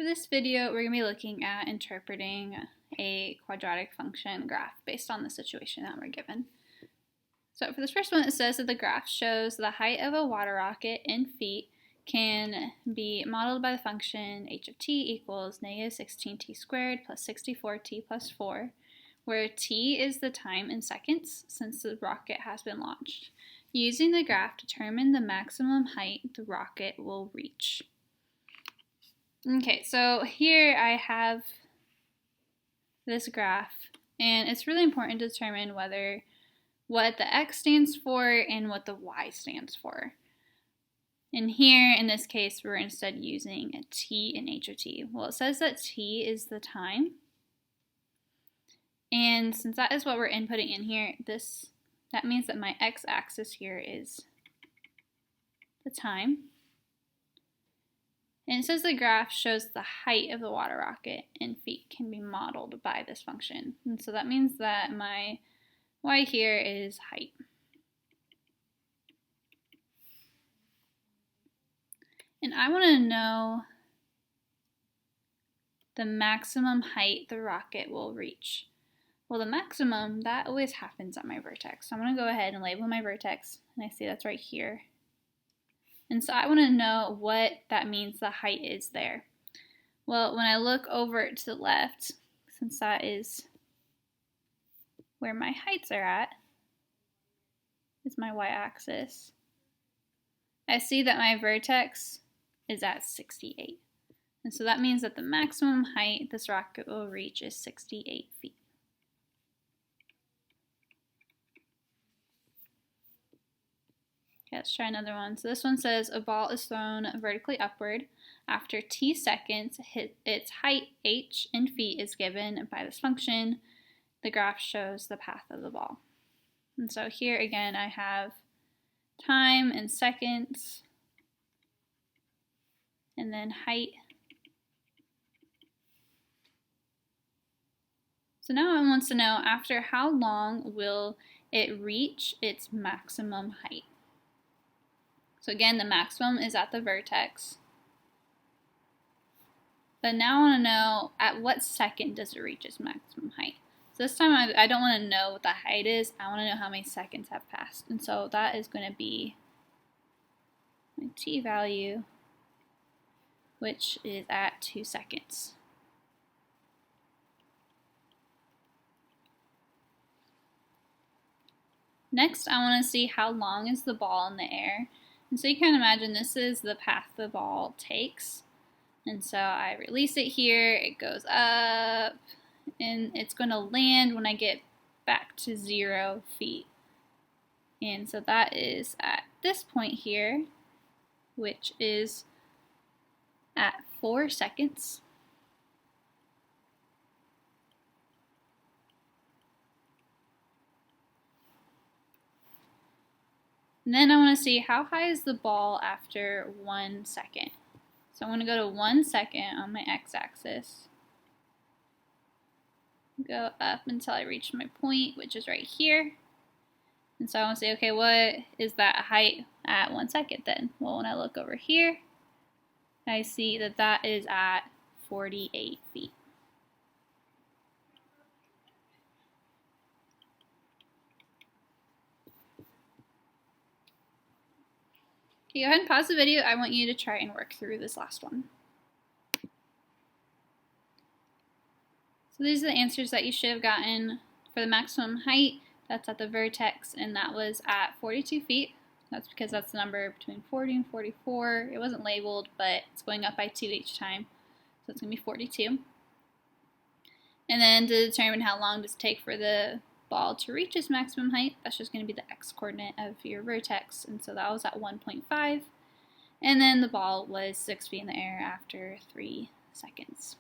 For this video, we're going to be looking at interpreting a quadratic function graph based on the situation that we're given. So for this first one, it says that the graph shows the height of a water rocket in feet can be modeled by the function h of t equals negative 16t squared plus 64t plus 4, where t is the time in seconds since the rocket has been launched. Using the graph, determine the maximum height the rocket will reach. Okay, so here I have this graph, and it's really important to determine what the x stands for and what the y stands for. And here, in this case, we're instead using a t and h of t. Well, it says that t is the time, and since that is what we're inputting in here, that means that my x-axis here is the time. And it says the graph shows the height of the water rocket in feet can be modeled by this function. And so that means that my y here is height. And I want to know the maximum height the rocket will reach. Well, the maximum, that always happens at my vertex. So I'm going to go ahead and label my vertex, and I see that's right here. And so I want to know what that means the height is there. Well, when I look over to the left, since that is where my heights are at, is my y-axis, I see that my vertex is at 68. And so that means that the maximum height this rocket will reach is 68 feet. Okay, let's try another one. So this one says a ball is thrown vertically upward. After t seconds, its height h in feet is given by this function. The graph shows the path of the ball. And so here again I have time in seconds, and then height. So now it wants to know after how long will it reach its maximum height. So again, the maximum is at the vertex. But now I want to know at what second does it reach its maximum height. So this time I don't want to know what the height is, I want to know how many seconds have passed. And so that is going to be my t value, which is at 2 seconds. Next, I want to see how long is the ball in the air. And so you can imagine this is the path the ball takes. And so I release it here, it goes up, and it's going to land when I get back to 0 feet. And so that is at this point here, which is at 4 seconds. And then I want to see how high is the ball after 1 second. So I'm going to go to 1 second on my x-axis. Go up until I reach my point, which is right here. And so I want to say, okay, what is that height at 1 second then? Well, when I look over here, I see that that is at 48 feet. Okay, go ahead and pause the video. I want you to try and work through this last one. So these are the answers that you should have gotten. For the maximum height, that's at the vertex, and that was at 42 feet. That's because that's the number between 40 and 44. It wasn't labeled, but it's going up by 2 each time, so it's going to be 42. And then to determine how long does it take for the ball to reach its maximum height, that's just going to be the x-coordinate of your vertex, and so that was at 1.5, and then the ball was 6 feet in the air after 3 seconds.